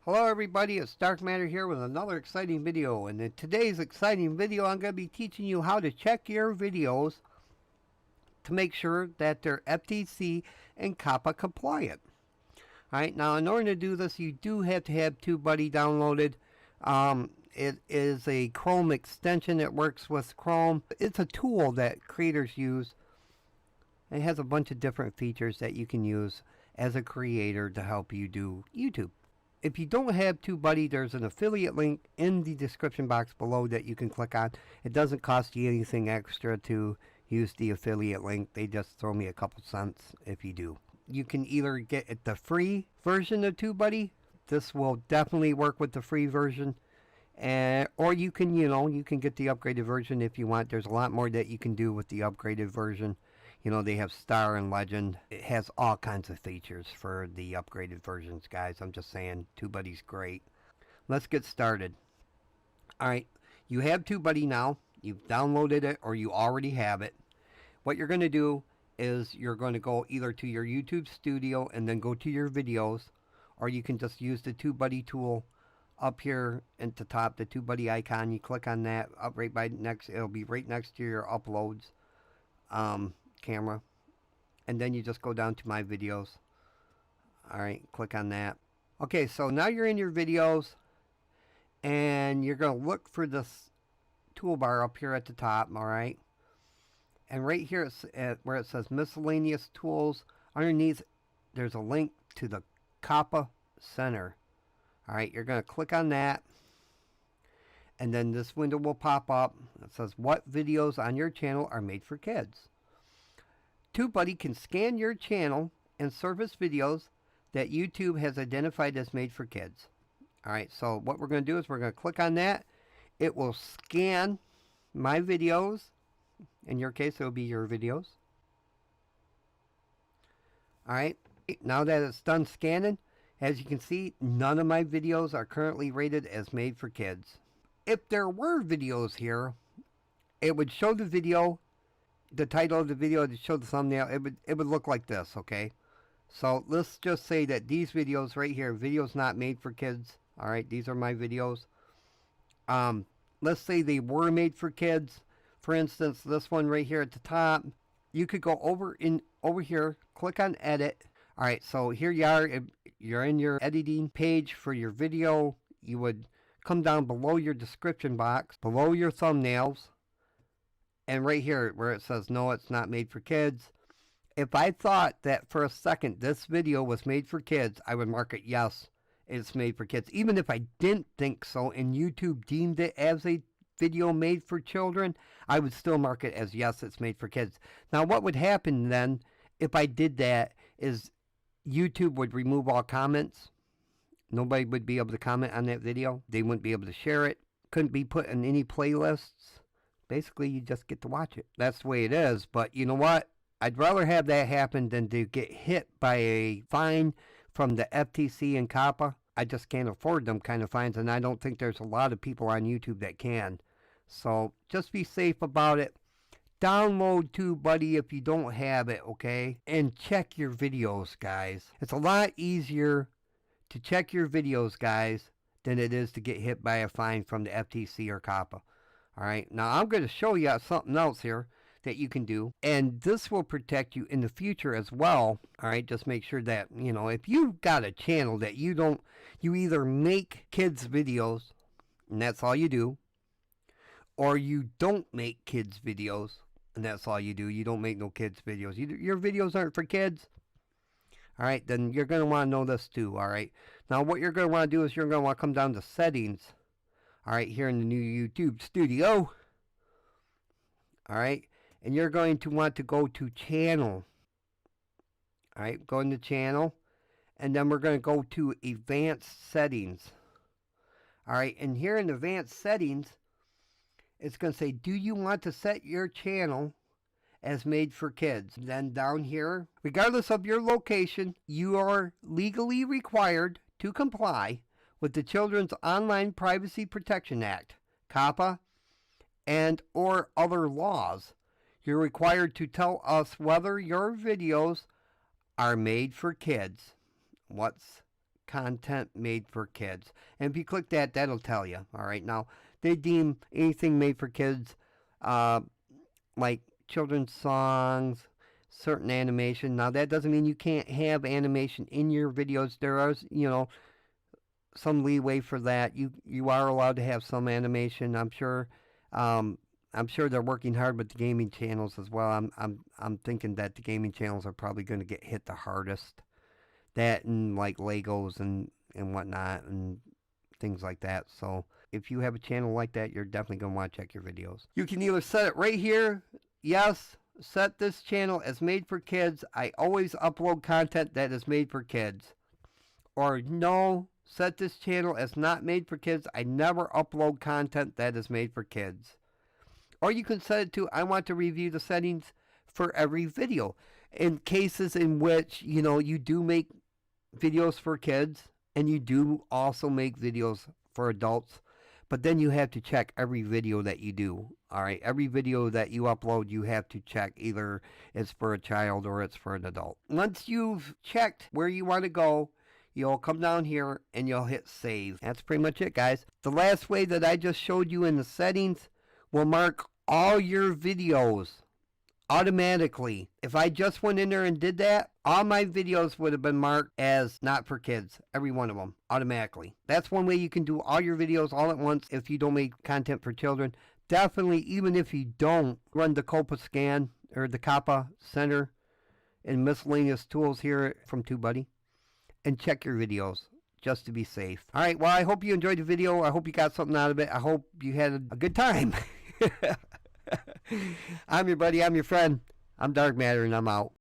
Hello everybody, it's Dark Matter here with another exciting video, and in today's exciting video I'm going to be teaching you how to check your videos to make sure that they're FTC and coppa compliant. Alright, now in order to do this you do have to have tubebuddy downloaded. It is a Chrome extension that works with Chrome. It's a tool that creators use. It has a bunch of different features that you can use as a creator to help you do YouTube. If you don't have tubebuddy, there's an affiliate link in the description box below that you can click on. It doesn't cost you anything extra to use the affiliate link. They just throw me a couple cents if you do. You can either get the free version of tubebuddy. This will definitely work with the free version. Or you can, you can get the upgraded version if you want. There's a lot more that you can do with the upgraded version. They have Star and Legend. It has all kinds of features for the upgraded versions, guys. I'm just saying, tubebuddy's great. Let's get started. Alright, you have tubebuddy now. You've downloaded it or you already have it. What you're going to do is you're going to go either to your YouTube studio and then go to your videos, or you can just use the tubebuddy tool up here at the top, the tubebuddy icon. You click on that, up right by next, it'll be right next to your uploads camera, and then you just go down to my videos. Alright, click on that. Okay, so now you're in your videos and you're going to look for this toolbar up here at the top. Alright, and right here where it says miscellaneous tools, underneath there's a link to the Coppa Center. Alright, you're going to click on that, and then this window will pop up. It says what videos on your channel are made for kids. tubebuddy can scan your channel and surface videos that YouTube has identified as made for kids. Alright, so what we're going to do is we're going to click on that. It will scan my videos. In your case, it will be your videos. Alright, now that it's done scanning, as you can see, none of my videos are currently rated as made for kids. If there were videos here, it would show the video, the title of the video, to show the thumbnail. It would look like this, okay? So let's just say that these videos right here, videos not made for kids. Alright, these are my videos. Let's say they were made for kids. For instance, this one right here at the top, you could go over here, click on edit. Alright, so here you are. You're in your editing page for your video. You would come down below your description box, below your thumbnails, and right here where it says no, it's not made for kids. If I thought that for a second this video was made for kids, I would mark it yes, it's made for kids. Even if I didn't think so and YouTube deemed it as a video made for children, I would still mark it as yes, it's made for kids. Now what would happen then if I did that is YouTube would remove all comments. Nobody would be able to comment on that video. They wouldn't be able to share it. Couldn't be put in any playlists. Basically, you just get to watch it. That's the way it is. But you know what? I'd rather have that happen than to get hit by a fine from the FTC and coppa. I just can't afford them kind of fines, and I don't think there's a lot of people on YouTube that can. So just be safe about it. Download tubebuddy if you don't have it, okay? And check your videos, guys. It's a lot easier to check your videos, guys, than it is to get hit by a fine from the FTC or coppa. Alright, now I'm going to show you something else here that you can do, and this will protect you in the future as well. Alright, just make sure that, if you've got a channel that you either make kids videos, and that's all you do, or you don't make kids videos, and that's all you do. You don't make no kids videos. Your videos aren't for kids. Alright, then you're going to want to know this too. Alright, now what you're going to want to do is you're going to want to come down to settings. Alright, here in the new YouTube studio. Alright, and you're going to want to go to channel. Alright, go into channel, and then we're going to go to advanced settings. Alright, and here in advanced settings, it's going to say, do you want to set your channel as made for kids? Then down here, regardless of your location, you are legally required to comply with the Children's Online Privacy Protection Act, coppa, and or other laws. You're required to tell us whether your videos are made for kids. What's content made for kids. And if you click that, that'll tell you. All right. Now, they deem anything made for kids, like children's songs, certain animation. Now, that doesn't mean you can't have animation in your videos. There is, some leeway for that. You are allowed to have some animation. I'm sure. I'm sure they're working hard with the gaming channels as well. I'm thinking that the gaming channels are probably going to get hit the hardest. That and like Legos and whatnot and things like that. So if you have a channel like that, you're definitely going to want to check your videos. You can either set it right here. Yes, set this channel as made for kids. I always upload content that is made for kids. Or no, set this channel as not made for kids. I never upload content that is made for kids. Or you can set it to, I want to review the settings for every video. In cases in which, you do make videos for kids and you do also make videos for adults. But then you have to check every video that you do. All right, every video that you upload, you have to check either it's for a child or it's for an adult. Once you've checked where you want to go, you'll come down here and you'll hit save. That's pretty much it, guys. The last way that I just showed you in the settings will mark all your videos automatically. If I just went in there and did that, all my videos would have been marked as not for kids. Every one of them, automatically. That's one way you can do all your videos all at once if you don't make content for children. Definitely, even if you don't, run the coppa scan or the coppa center and miscellaneous tools here from tubebuddy and check your videos just to be safe. All right, well, I hope you enjoyed the video. I hope you got something out of it. I hope you had a good time. I'm your buddy. I'm your friend. I'm Dark Matter, and I'm out.